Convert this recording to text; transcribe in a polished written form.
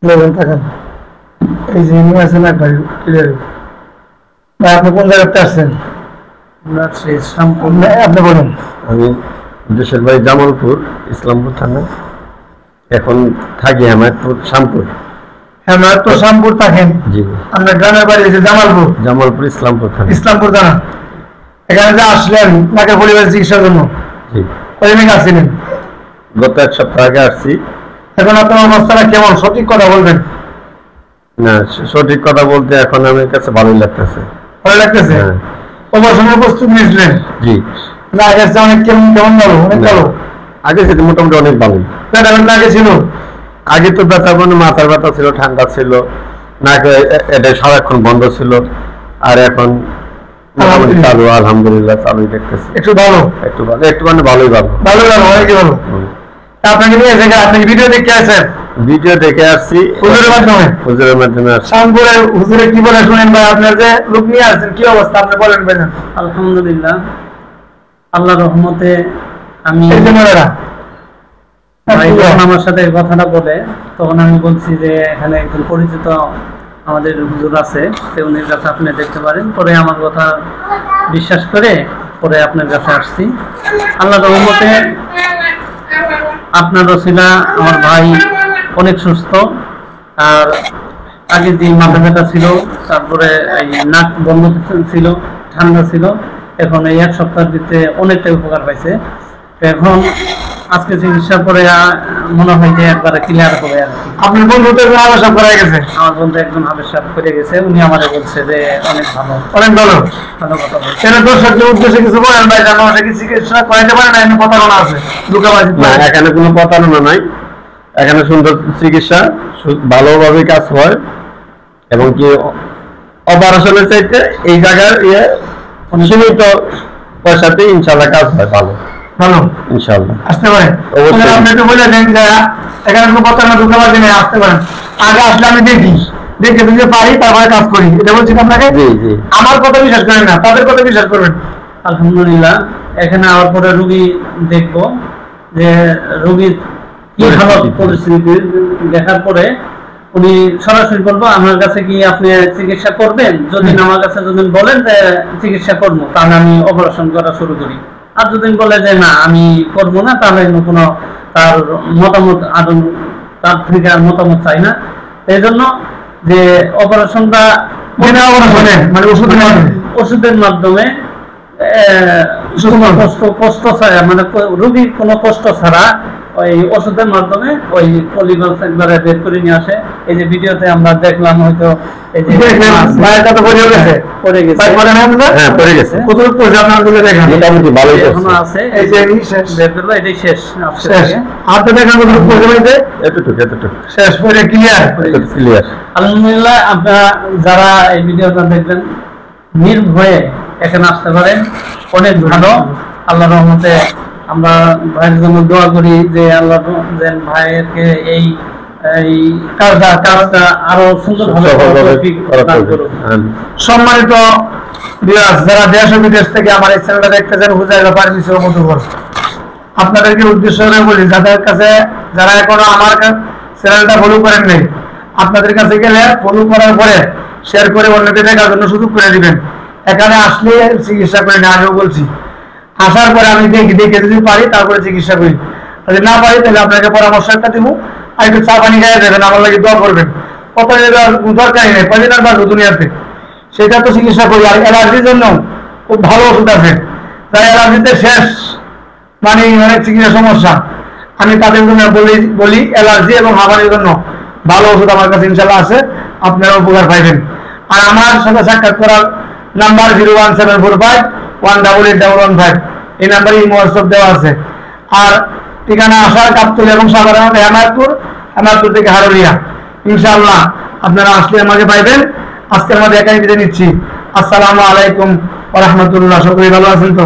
দেখুন থাকেন, এই যে নিয়ে আছেন একবার ক্লিয়ার। ভাই আপনি কোন জায়গাতে আসছেন? আপনি বলুন। আমি দেশের বাড়ি জামালপুর, ইসলামপুর থানা। এখন থাকি হেমায়তপুর, শ্যামপুর। হেমায়তপুর শ্যামপুর থাকেন? জি। আপনার গ্রামের বাড়ি হচ্ছে জামালপুর? জামালপুর, ইসলামপুর থানা। ইসলামপুর থানা। এখানে যে আসলেন নাকে পরিবার চিকিৎসার জন্য, জি। কয়দিন আসছিলেন? গত 1 সপ্তাহ আগে আসছি। এখন আপনার অবস্থাটা কেমন, সঠিক কথা বলবেন? না, সঠিক কথা বলতে এখন আমার কাছে ভালোই লাগতেছে। ভালো লাগতেছে? হ্যাঁ। অপারেশনের প্রস্তুত নিয়েছিলেন? জি। না আগে অনেক কেমন কেমন ভালো, অনেক ভালো। আগে সেটা মোটামুটি অনেক ভালো। ব্যথা ব্যথা আগে ছিল? আগে তো ব্যথা মানে মাথার ব্যথা ছিল, ঠান্ডা ছিল, নাকে এটা সারাক্ষণ বন্ধ ছিল। আর এখন চালু, আলহামদুলিল্লাহ চালুই দেখতেছি। একটু ভালো? একটু ভালো, একটু মানে ভালোই ভালো। ভালো ভালো, অনেকই ভালো। আপনাকে নিয়ে এসে আপনি ভিডিও দেখে আসেন? ভিডিও দেখে আসছি হুজুরের মাধ্যমে। হুজুরের মাধ্যমে আসছি। শ্যামপুরে হুজুরে কি বলে শুনেন ভাই? আপনার যে লোক নিয়ে আসছেন কি অবস্থা আপনি বলেন ভাই। আলহামদুলিল্লাহ, আল্লাহর রহমতে আমি ভাই যখন আমার সাথে এই কথাটা বলে তখন আমি বলছি যে এখানে একজন পরিচিত আমাদের হুজুর আছে, উনির কাছে আপনি দেখতে পারেন। পরে আমার কথা বিশ্বাস করে পরে আপনার কাছে আসছি। আল্লাহর রহমতে আপনার রসিলা আমার ভাই অনেক সুস্থ। আর আগে যে মাথা ব্যথা ছিল, তারপরে এই নাক বন্ধ ছিল, ঠান্ডা ছিল, এখন এই 1 সপ্তাহের ভিতরে অনেকটাই উপকার পাইছে। এখন আজকে চিকিৎসা করে মনে হয় যে একবারে ক্লিয়ার হবে আর কি। আপনার বন্ধু তো আবেশাব করে গেছে? আমার বন্ধু একজন আবেশাব করে গেছে, উনি আমাদের বলছে যে অনেক ভালো, অনেক ভালো। ভালো কথা বলছে। সেটা দর্শকদের উদ্দেশ্যে কিছু বলেন ভাই, যেন ওটা কি চিকিৎসা করাইতে পারে না এমনি প্রতারণা আছে? দুঃখবাজি না, এখানে কোনো প্রতারণা নাই। এখানে সুন্দর চিকিৎসা, ভালোভাবে কাজ হয়। এবং কি অপারেশনের চাইতে এই জায়গার সীমিত পয়সাতে ইনশাল্লাহ কাজ হয় ভালো। ভালো ইনশাল্লাহ আসতে পারেন। আপনি একটু বলে দেন যে এখানে কোনো প্রতারণা দুঃখবাজি নেই, আসতে পারেন। আগে আসলে আমি দেখি, দেখে যদি পারি তারপরে কাজ করি, এটা বলছি আপনাকে। জি জি। আমার কথা বিশ্বাস করেন না, তাদের কথা বিশ্বাস করবেন। আলহামদুলিল্লাহ, এখানে আওয়ার পরে রুগী দেখবো যে রুগীর কি হালত পরিস্থিতি দেখার পরে উনি সরাসরি বলবো আমার কাছে কি আপনি চিকিৎসা করবেন। যদি আমার কাছে যদি বলেন যে চিকিৎসা করবো, তাহলে আমি অপারেশন করা শুরু করি। আর যদি বলে যে না আমি করবো না, তাহলে কোনো তার মতামত তার থেকে আর মতামত চাই না। এই জন্য যে অপারেশনটা মানে ওষুধের মাধ্যমে কষ্ট ছাড়া, মানে রোগীর কোনো কষ্ট ছাড়া ওই ওষুধের মাধ্যমে ওই পলিগলস একবারে বের করে নিয়ে আসে। এই যে ভিডিওতে আমরা দেখলাম, হয়তো এই যে পড়ে গেছে, পড়ে গেছে, মোটামুটি ভালোই এখনো আছে। এই যে বের করলো, এটাই শেষ। শেষ পরে ক্লিয়ার। আলহামদুলিল্লাহ, আপনারা যারা এই ভিডিওটা দেখবেন নির্ভয়ে এখানে আসতে পারেন, অনেক ভালো। আল্লাহর রহমতে আমরা ভাইয়ের জন্য দোয়া করি যে আল্লাহ যেন ভাইয়েরকে এই কাজটা আরো সুন্দরভাবে। সম্মানিত যারা দেশ ও বিদেশ থেকে আমার এই চ্যানেলটা দেখতেছেন, হুজাইর পারমিশন মধুকর, আপনাদেরকে উদ্দেশ্য করে বলি, যাদের কাছে যারা এখনো আমার চ্যানেলটা ফলো করেন নাই, আপনাদের কাছে গেলে ফলো করার পরে শেয়ার করে অন্যকে দেখার জন্য সুযোগ করে দিবেন। এখানে আসলে চিকিৎসা করি না, আগেও বলছি। আসার পরে আমি দেখি, দেখে যদি পারি তারপরে চিকিৎসা করি, যদি না পারি তাহলে আপনাকে পরামর্শ একটা দিব, আর একটু চা পানি খাইয়ে দেবেন, আমার লাগে দোয়া করবেন। কত দরকারই নেই, কদিন আর বাঁচবো দুনিয়াতে, সেটা তো চিকিৎসা করি। আর অ্যালার্জির জন্য খুব ভালো ওষুধ আছে, তাই অ্যালার্জিতে শেষ মানে অনেক চিকিৎসা সমস্যা, আমি তাদের জন্য বলি অ্যালার্জি এবং হাঁপানির জন্য ভালো ওষুধ আমার কাছে ইনশাল্লাহ আছে, আপনারা উপকার পাইবেন। আর আমার সাথে সাক্ষাৎ করার নাম্বার 01745188115, এই নাম্বারে হোয়াটসঅ্যাপ দেওয়া আছে। আর ঠিকানা আসার গাবতলী এবং সাধারণত হেমায়তপুর থেকে হারুলিয়া। ইনশাআল্লাহ আপনারা আসলে আমাকে পাইবেন। আজকে আমাদের একাই বিদায় নিচ্ছি। আসসালামু আলাইকুম ওয়া রাহমাতুল্লাহ। সকলে ভালো আছেন তো?